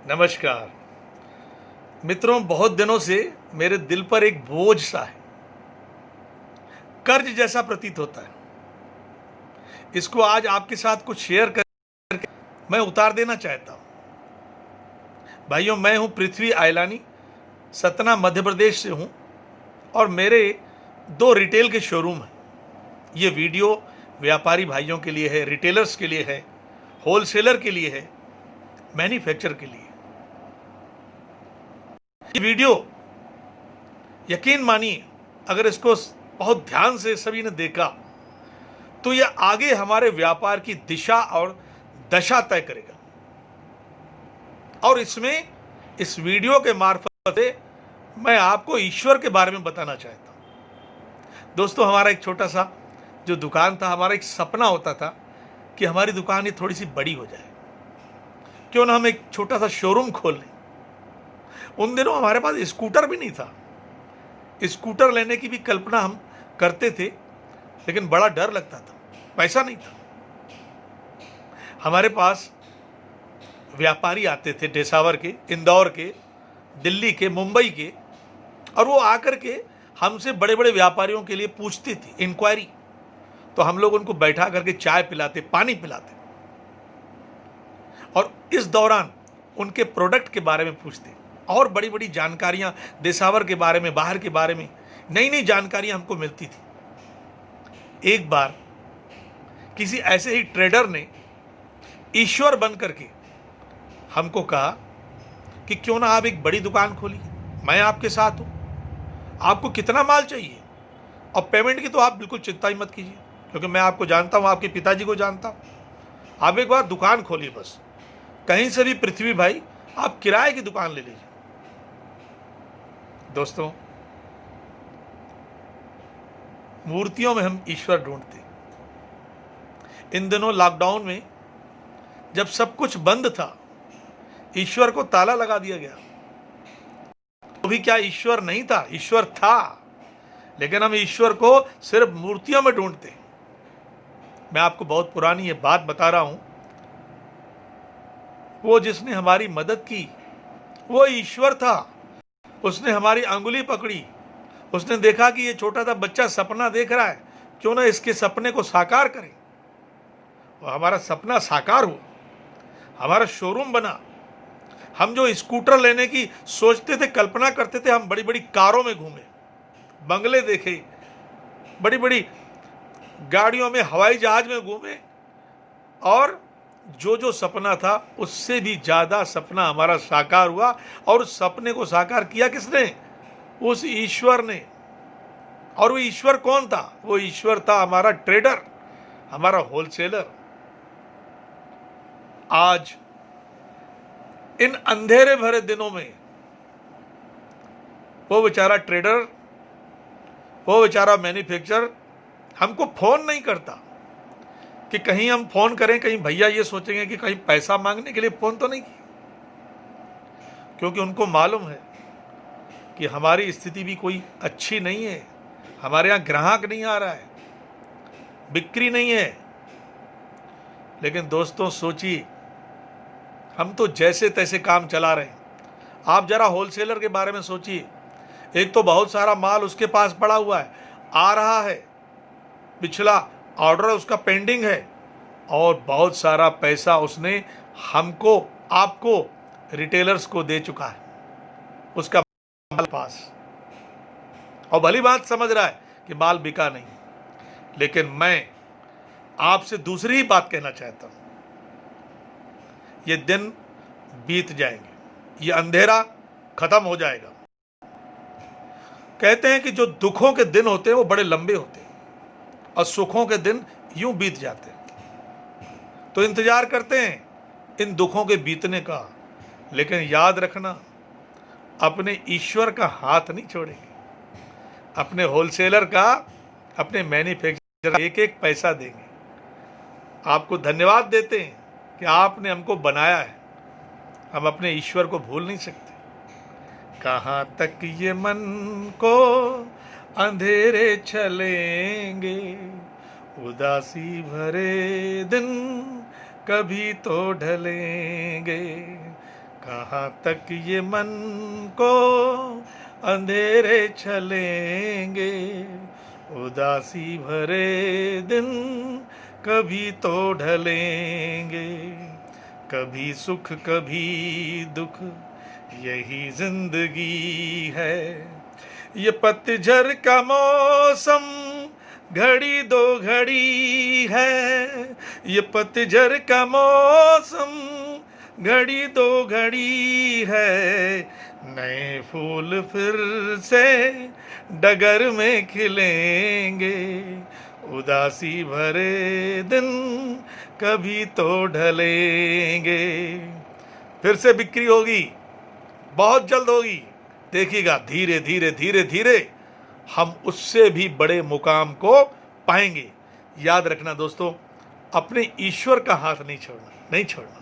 नमस्कार मित्रों, बहुत दिनों से मेरे दिल पर एक बोझ सा है, कर्ज जैसा प्रतीत होता है। इसको आज आपके साथ कुछ शेयर करके मैं उतार देना चाहता हूं। भाइयों, मैं हूं पृथ्वी आयलानी, सतना मध्य प्रदेश से हूं और मेरे 2 रिटेल के शोरूम हैं। ये वीडियो व्यापारी भाइयों के लिए है, रिटेलर्स के लिए है, होलसेलर के लिए है, मैन्युफैक्चर के लिए। ये वीडियो यकीन मानिए, अगर इसको बहुत ध्यान से सभी ने देखा तो यह आगे हमारे व्यापार की दिशा और दशा तय करेगा। और इस वीडियो के मार्फत से मैं आपको ईश्वर के बारे में बताना चाहता हूं। दोस्तों, हमारा एक छोटा सा जो दुकान था, हमारा एक सपना होता था कि हमारी दुकान ये थोड़ी सी बड़ी हो जाए, क्यों ना हम एक छोटा सा शोरूम खोल लें। उन दिनों हमारे पास स्कूटर भी नहीं था। स्कूटर लेने की भी कल्पना हम करते थे, लेकिन बड़ा डर लगता था, पैसा नहीं था। हमारे पास व्यापारी आते थे देसावर के, इंदौर के, दिल्ली के, मुंबई के, और वो आकर के हमसे बड़े बड़े व्यापारियों के लिए पूछती थी, इंक्वायरी। तो हम लोग उनको बैठा करके चाय पिलाते, पानी पिलाते, और इस दौरान उनके प्रोडक्ट के बारे में पूछते और बड़ी बड़ी जानकारियां देसावर के बारे में, बाहर के बारे में नई नई जानकारियां हमको मिलती थी। एक बार किसी ऐसे ही ट्रेडर ने ईश्वर बन करके हमको कहा कि क्यों ना आप एक बड़ी दुकान खोलिए, मैं आपके साथ हूं, आपको कितना माल चाहिए, और पेमेंट की तो आप बिल्कुल चिंता ही मत कीजिए, क्योंकि मैं आपको जानता हूं, आपके पिताजी को जानता हूं। आप एक बार दुकान खोलिए, बस कहीं से भी पृथ्वी भाई आप किराए की दुकान ले लीजिए। दोस्तों, मूर्तियों में हम ईश्वर ढूंढते। इन दिनों लॉकडाउन में जब सब कुछ बंद था, ईश्वर को ताला लगा दिया गया। तो भी क्या ईश्वर नहीं था? ईश्वर था, लेकिन हम ईश्वर को सिर्फ मूर्तियों में ढूंढते। मैं आपको बहुत पुरानी ये बात बता रहा हूं। वो जिसने हमारी मदद की वो ईश्वर था। उसने हमारी अंगुली पकड़ी, उसने देखा कि ये छोटा सा बच्चा सपना देख रहा है, क्यों ना इसके सपने को साकार करें। और हमारा सपना साकार हुआ, हमारा शोरूम बना। हम जो स्कूटर लेने की सोचते थे, कल्पना करते थे, हम बड़ी बड़ी कारों में घूमे, बंगले देखे, बड़ी बड़ी गाड़ियों में, हवाई जहाज में घूमे, और जो सपना था उससे भी ज्यादा सपना हमारा साकार हुआ। और उस सपने को साकार किया किसने? उस ईश्वर ने। और वो ईश्वर कौन था? वो ईश्वर था हमारा ट्रेडर, हमारा होलसेलर। आज इन अंधेरे भरे दिनों में वो बेचारा ट्रेडर, वो बेचारा मैन्युफैक्चरर हमको फोन नहीं करता कि कहीं हम फोन करें, कहीं भैया ये सोचेंगे कि कहीं पैसा मांगने के लिए फोन तो नहीं किया, क्योंकि उनको मालूम है कि हमारी स्थिति भी कोई अच्छी नहीं है। हमारे यहाँ ग्राहक नहीं आ रहा है, बिक्री नहीं है। लेकिन दोस्तों सोचिए, हम तो जैसे तैसे काम चला रहे हैं। आप जरा होलसेलर के बारे में सोचिए। एक तो बहुत सारा माल उसके पास पड़ा हुआ है, आ रहा है, पिछला ऑर्डर उसका पेंडिंग है, और बहुत सारा पैसा उसने हमको, आपको, रिटेलर्स को दे चुका है उसका माल पास। और भली बात समझ रहा है कि माल बिका नहीं। लेकिन मैं आपसे दूसरी ही बात कहना चाहता हूं। ये दिन बीत जाएंगे, ये अंधेरा खत्म हो जाएगा। कहते हैं कि जो दुखों के दिन होते हैं वो बड़े लंबे होते हैं, और सुखों के दिन यूं बीत जाते हैं। तो इंतजार करते हैं इन दुखों के बीतने का, लेकिन याद रखना, अपने ईश्वर का हाथ नहीं छोड़ेंगे, अपने होलसेलर का, अपने मैन्युफैक्चरर एक एक पैसा देंगे। आपको धन्यवाद देते हैं कि आपने हमको बनाया है। हम अपने ईश्वर को भूल नहीं सकते। कहाँ तक ये मन को अंधेरे चलेंगे, उदासी भरे दिन कभी तो ढलेंगे। कहाँ तक ये मन को अंधेरे चलेंगे, उदासी भरे दिन कभी तो ढलेंगे, कभी सुख कभी दुख यही जिंदगी है। ये पतझड़ का मौसम घड़ी दो घड़ी है, ये पतझड़ का मौसम घड़ी दो घड़ी है, नए फूल फिर से डगर में खिलेंगे, उदासी भरे दिन कभी तो ढलेंगे। फिर से बिक्री होगी, बहुत जल्द होगी, देखिएगा। धीरे धीरे धीरे धीरे हम उससे भी बड़े मुकाम को पाएंगे। याद रखना दोस्तों, अपने ईश्वर का हाथ नहीं छोड़ना, नहीं छोड़ना।